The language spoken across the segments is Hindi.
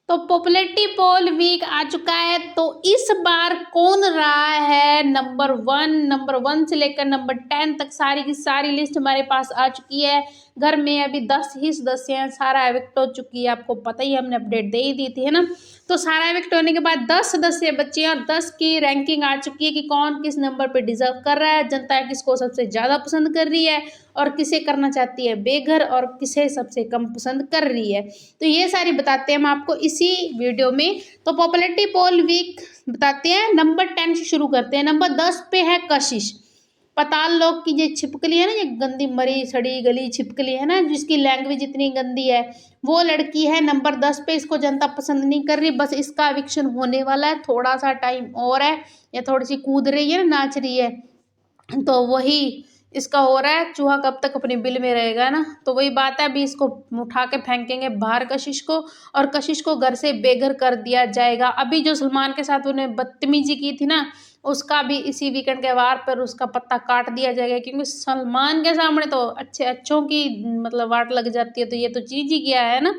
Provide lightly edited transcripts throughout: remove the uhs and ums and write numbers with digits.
तो पॉपुलैरिटी पोल वीक आ चुका है। तो इस बार कौन रहा है नंबर 1 से लेकर नंबर 10 तक सारी की सारी लिस्ट हमारे पास आ चुकी है। घर में अभी 10 ही सदस्य हैं, सारा एविक्ट हो चुकी है, आपको पता ही, हमने अपडेट दे ही दी थी, है ना। तो सारा एविक्ट होने के बाद 10 सदस्य बचे हैं और 10 की रैंकिंग आ चुकी है कि कौन किस नंबर पे डिजर्व कर रहा है, जनता किसको सबसे ज़्यादा पसंद कर रही है और किसे करना चाहती है बेघर और किसे सबसे कम पसंद कर रही है। तो ये सारी बताते हैं हम आपको इसी वीडियो में। तो पॉपुलैरिटी पोल वीक बताते हैं, नंबर 10 से शुरू करते हैं। नंबर 10 पे है कशिश। पताल लोक की ये छिपकली है ना, ये गंदी मरी सड़ी गली छिपकली है ना, जिसकी लैंग्वेज इतनी गंदी है, वो लड़की है नंबर 10 पे। इसको जनता पसंद नहीं कर रही, बस इसका एविक्शन होने वाला है, थोड़ा सा टाइम और है। ये थोड़ी सी कूद रही है ना, नाच रही है, तो वही इसका हो रहा है। चूहा कब तक अपने बिल में रहेगा ना, तो वही बात है। अभी इसको उठा के फेंकेंगे बाहर कशिश को, और कशिश को घर से बेघर कर दिया जाएगा। अभी जो सलमान के साथ उन्हें बदतमीजी की थी ना, उसका भी इसी वीकेंड के वार पर उसका पत्ता काट दिया जाएगा, क्योंकि सलमान के सामने तो अच्छों की मतलब वाट लग जाती है, तो ये तो चीज ही किया है ना।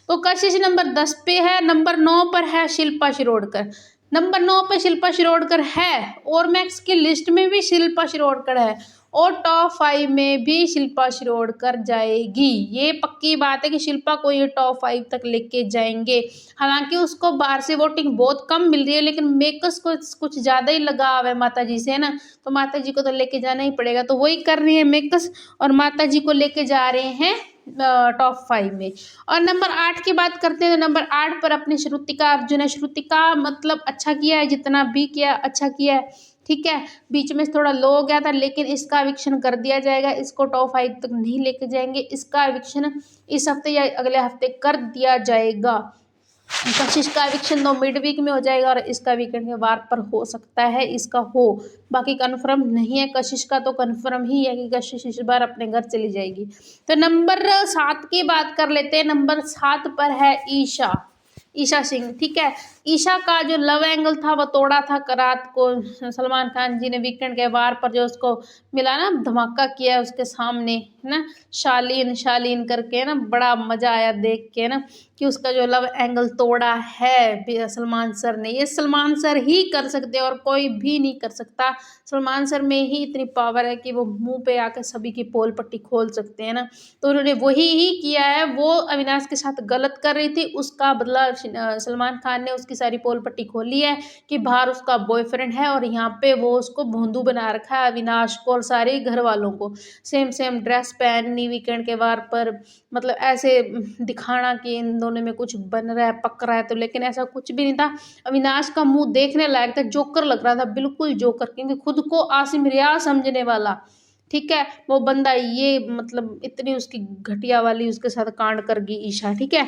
तो कशिश नंबर 10 पे है। नंबर 9 पर है शिल्पा शिरोडकर। नंबर 9 पे शिल्पा शिरोडकर है, और मैक्स की लिस्ट में भी शिल्पा शिरोडकर है, और टॉप 5 में भी शिल्पा शिरोडकर जाएगी। ये पक्की बात है कि शिल्पा को ये टॉप 5 तक लेके जाएंगे। हालांकि उसको बाहर से वोटिंग बहुत कम मिल रही है, लेकिन मेकर्स को कुछ ज़्यादा ही लगाव है माता जी से, है ना, तो माता जी को तो लेके जाना ही पड़ेगा। तो वही कर रही है मेकर्स, और माता जी को लेके जा रहे हैं टॉप 5 में। और नंबर 8 की बात करते हैं, तो नंबर 8 पर अपनी श्रुतिका अर्जुन है। श्रुतिका मतलब अच्छा किया है, जितना भी किया अच्छा किया है, ठीक है। बीच में थोड़ा लो हो गया था, लेकिन इसका एविक्शन कर दिया जाएगा। इसको टॉप 5 तक नहीं लेके जाएंगे, इसका एविक्शन इस हफ्ते या अगले हफ्ते कर दिया जाएगा। कशिश का एविक्शन तो मिड वीक में हो जाएगा, और इसका वीकेंड के वार पर हो सकता है इसका हो, बाकी कंफर्म नहीं है। कशिश का तो कंफर्म ही है कि कशिश इस बार अपने घर चली जाएगी। तो नंबर 7 की बात कर लेते हैं। नंबर 7 पर है ईशा सिंह, ठीक है। ईशा का जो लव एंगल था वो तोड़ा था रात को सलमान खान जी ने वीकेंड के वार पर, जो उसको मिला ना, धमाका किया उसके सामने, है ना, शालीन करके ना, बड़ा मजा आया देख के ना, कि उसका जो लव एंगल तोड़ा है सलमान सर ने। ये सलमान सर ही कर सकते हैं और कोई भी नहीं कर सकता। सलमान सर में ही इतनी पावर है कि वो मुंह पे आकर सभी की पोल पट्टी खोल सकते हैं ना, तो उन्होंने वही ही किया है। वो अविनाश के साथ गलत कर रही थी, उसका बदला सलमान खान ने उसकी सारी पोल पट्टी खोली है कि बाहर उसका बॉयफ्रेंड है, और यहाँ पे वो उसको भोंदू बना रखा है अविनाश को और सारे घर वालों को। सेम ड्रेस पहननी वीकेंड के वार पर, मतलब ऐसे दिखाना कि इन दोनों में कुछ बन रहा है, पक रहा है, तो लेकिन ऐसा कुछ भी नहीं था। अविनाश का मुंह देखने लायक था, जोकर लग रहा था, बिल्कुल जोकर, क्योंकि खुद को आसिम रियाज समझने वाला, ठीक है, वो बंदा ये मतलब इतनी उसकी घटिया वाली उसके साथ कांड कर गई ईशा, ठीक है।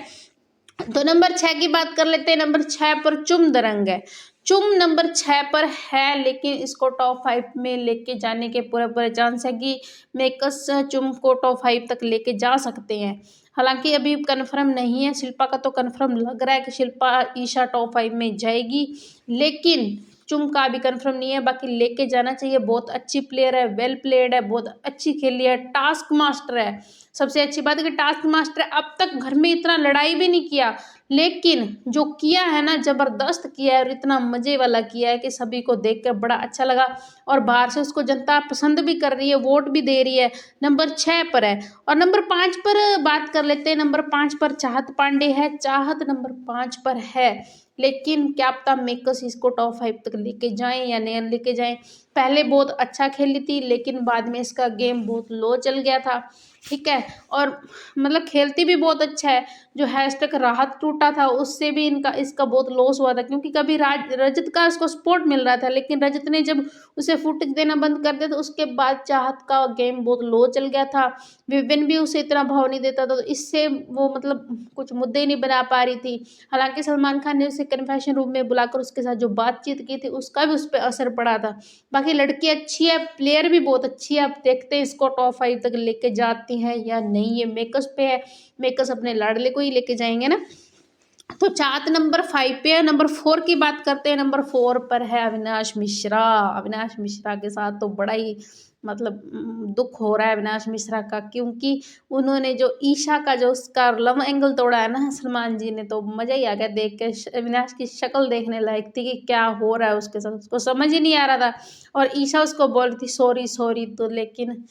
तो नंबर 6 की बात कर लेते हैं। नंबर 6 पर चुम दरंग है। चुम नंबर 6 पर है, लेकिन इसको टॉप 5 में लेके जाने के पूरे चांस है कि मेकर्स चुम को टॉप 5 तक लेके जा सकते हैं। हालांकि अभी कंफर्म नहीं है। शिल्पा का तो कंफर्म लग रहा है कि शिल्पा ईशा टॉप 5 में जाएगी, लेकिन चुम का भी कंफर्म नहीं है। बाकी लेके जाना चाहिए, बहुत अच्छी प्लेयर है, वेल प्लेड है, बहुत अच्छी खेली है, टास्क मास्टर है। सबसे अच्छी बात है कि टास्क मास्टर अब तक घर में इतना लड़ाई भी नहीं किया, लेकिन जो किया है ना, जबरदस्त किया है, और इतना मजे वाला किया है कि सभी को देख कर बड़ा अच्छा लगा, और बाहर से उसको जनता पसंद भी कर रही है, वोट भी दे रही है। नंबर 6 पर है। और नंबर 5 पर बात कर लेते हैं। नंबर 5 पर चाहत पांडे है। चाहत नंबर 5 पर है, लेकिन क्या पता मेकर्स इसको टॉप 5 तक लेके जाएं या नहीं लेके जाएं। पहले बहुत अच्छा खेली थी, लेकिन बाद में इसका गेम बहुत लो चल गया था, ठीक है। और मतलब खेलती भी बहुत अच्छा है। जो हैशटैग राहत टूटा था, उससे भी इसका बहुत लॉस हुआ था, क्योंकि कभी रजत का उसको सपोर्ट मिल रहा था, लेकिन रजत ने जब उसे फुटेज देना बंद कर दिया, तो उसके बाद चाहत का गेम बहुत लो चल गया था। विपिन भी उसे इतना भाव नहीं देता था, तो इससे वो मतलब कुछ मुद्दे नहीं बना पा रही थी। हालांकि सलमान खान ने उसे कन्फेशन रूम में बुलाकर उसके साथ जो बातचीत की थी, उसका भी उस पर असर पड़ा था। बाकी लड़की अच्छी है, प्लेयर भी बहुत अच्छी है। अब देखते हैं इसको टॉप 5 तक लेके जाती हैं या नहीं, ये मेकर्स पे है। मेकर्स अपने लाडले को ही लेके जाएंगे ना। तो चार्ट नंबर 5 पे है। नंबर 4 की बात करते हैं। नंबर 4 पर है अविनाश मिश्रा। अविनाश मिश्रा के साथ तो बड़ा ही मतलब दुख हो रहा है अविनाश मिश्रा का, क्योंकि उन्होंने जो ईशा का जो उसका लव एंगल तोड़ा है ना सलमान जी ने, तो मज़ा ही आ गया देख के। अविनाश की शक्ल देखने लायक थी कि क्या हो रहा है उसके साथ, उसको समझ ही नहीं आ रहा था। और ईशा उसको बोल रही थी सॉरी सॉरी, तो लेकिन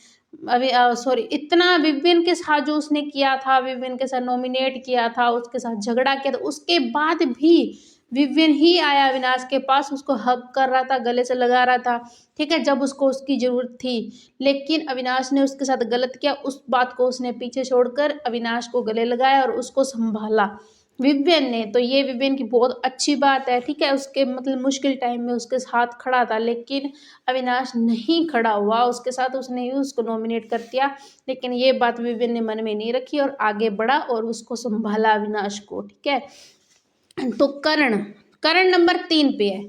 अभी सॉरी इतना विविन के साथ जो उसने किया था, विविन के साथ नॉमिनेट किया था, उसके साथ झगड़ा किया था, उसके बाद भी विविन ही आया अविनाश के पास, उसको हग कर रहा था, गले से लगा रहा था, ठीक है, जब उसको उसकी ज़रूरत थी। लेकिन अविनाश ने उसके साथ गलत किया, उस बात को उसने पीछे छोड़कर अविनाश को गले लगाया और उसको संभाला विवियन ने। तो ये विवियन की बहुत अच्छी बात है, ठीक है, उसके मतलब मुश्किल टाइम में उसके साथ खड़ा था। लेकिन अविनाश नहीं खड़ा हुआ उसके साथ, उसने ही उसको नॉमिनेट कर दिया। लेकिन ये बात विवियन ने मन में नहीं रखी और आगे बढ़ा और उसको संभाला अविनाश को, ठीक है। तो करण, करण नंबर 3 पे है।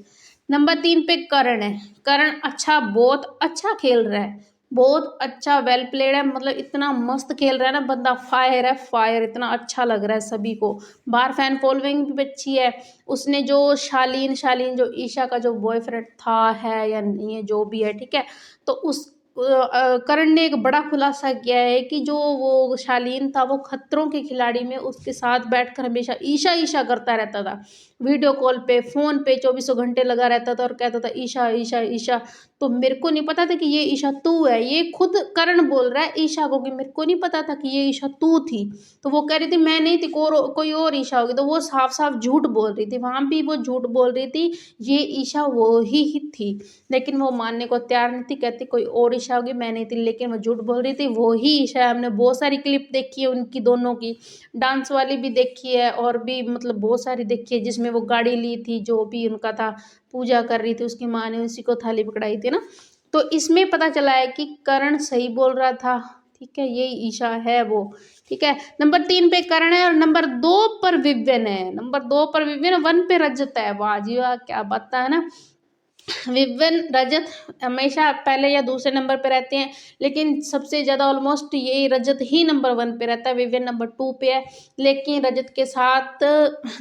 नंबर 3 पे करण है। करण अच्छा, बहुत अच्छा खेल रहा है, बहुत अच्छा, वेल प्लेड है, मतलब इतना मस्त खेल रहा है ना बंदा, फायर है फायर, इतना अच्छा लग रहा है सभी को। बाहर फैन फॉलोइंग भी अच्छी है। उसने जो शालीन शालीन जो ईशा का जो बॉयफ्रेंड था है या नहीं है जो भी है, ठीक है, तो उस करण ने एक बड़ा खुलासा किया है कि जो वो शालीन था वो खतरों के खिलाड़ी में उसके साथ बैठकर हमेशा ईशा ईशा करता रहता था, वीडियो कॉल पे फ़ोन पे चौबीसों घंटे लगा रहता था और कहता था ईशा ईशा ईशा। तो मेरे को नहीं पता था कि ये ईशा तू है, ये खुद करण बोल रहा है ईशा को कि मेरे को नहीं पता था कि ये ईशा तू थी। तो वो कह रही थी मैं नहीं थी, कोई और ईशा होगी, तो वो साफ साफ झूठ बोल रही थी, वहाँ भी वो झूठ बोल रही थी, ये ईशा वो ही थी। लेकिन वो मानने को तैयार नहीं थी, कहती कोई और ईशा होगी, मैं नहीं थी, लेकिन वो झूठ बोल रही थी, वो ही ईशा है। हमने बहुत सारी क्लिप देखी है उनकी दोनों की, डांस वाली भी देखी है और भी मतलब बहुत सारी देखी है, जिसमें वो गाड़ी ली थी, जो भी उनका था, पूजा कर रही थी, उसकी माँ ने उसी को थाली पकड़ाई थी ना। तो इसमें पता चला है कि करण सही बोल रहा था, ठीक है, ये ईशा है वो, ठीक है। नंबर 3 पे करण है और नंबर 2 पर विवियन है। नंबर 2 पर विवियन, 1 पे रजत है। वाह जी वाह, क्या बात है ना। विवियन रजत हमेशा पहले या दूसरे नंबर पे रहते हैं, लेकिन सबसे ज़्यादा ऑलमोस्ट ये रजत ही नंबर 1 पे रहता है, विवियन नंबर 2 पे है। लेकिन रजत के साथ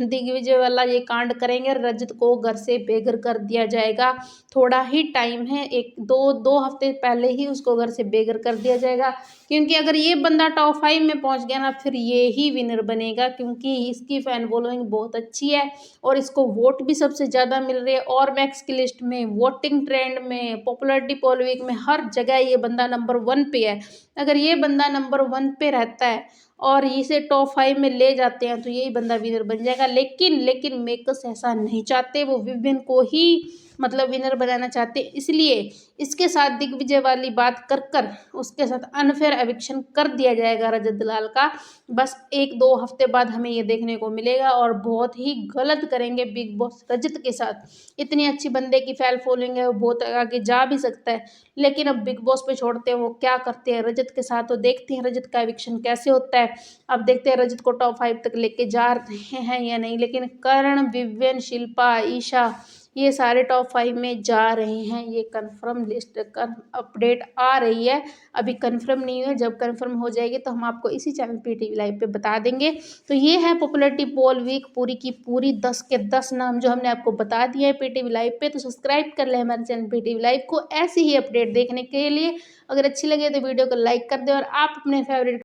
दिग्विजय वाला ये कांड करेंगे, रजत को घर से बेघर कर दिया जाएगा। थोड़ा ही टाइम है, एक दो हफ्ते पहले ही उसको घर से बेघर कर दिया जाएगा, क्योंकि अगर ये बंदा टॉप 5 में पहुंच गया ना, फिर ये ही विनर बनेगा, क्योंकि इसकी फैन फॉलोइंग बहुत अच्छी है और इसको वोट भी सबसे ज़्यादा मिल रहे हैं। और मैक्स की लिस्ट में, वोटिंग ट्रेंड में, पॉपुलैरिटी पोल वीक में, हर जगह ये बंदा नंबर 1 पे है। अगर ये बंदा नंबर 1 पे रहता है और इसे टॉप 5 में ले जाते हैं तो यही बंदा विनर बन जाएगा। लेकिन मेकर्स ऐसा नहीं चाहते, वो विवियन को ही मतलब विनर बनाना चाहते, इसलिए इसके साथ दिग्विजय वाली बात कर उसके साथ अनफेयर एविक्शन कर दिया जाएगा रजत दलाल का। बस 1-2 हफ्ते बाद हमें ये देखने को मिलेगा और बहुत ही गलत करेंगे बिग बॉस रजत के साथ। इतनी अच्छी बंदे की फैन फॉलोइंग है, वो बहुत आगे जा भी सकता है, लेकिन अब बिग बॉस पे छोड़ते हैं वो क्या करते हैं रजत के साथ, तो देखते हैं रजत का एविक्शन कैसे होता है। अब देखते हैं रजत को टॉप 5 तक लेके जा रहे हैं या नहीं। लेकिन करण, विवियन, शिल्पा, ईशा, ये सारे टॉप 5 में जा रहे हैं, ये कंफर्म लिस्ट का अपडेट आ रही है, अभी कंफर्म नहीं है। जब कंफर्म हो जाएगी तो हम आपको इसी चैनल पीटीवी लाइव पे बता देंगे। तो ये है पॉपुलैरिटी पोल वीक पूरी की पूरी, 10 के 10 नाम जो हमने आपको बता दिया है पीटीवी लाइव पे। तो सब्सक्राइब कर ले हमारे चैनल पीटीवी लाइव को ऐसी ही अपडेट देखने के लिए। अगर अच्छी लगे तो वीडियो को लाइक कर दे और आप अपने फेवरेट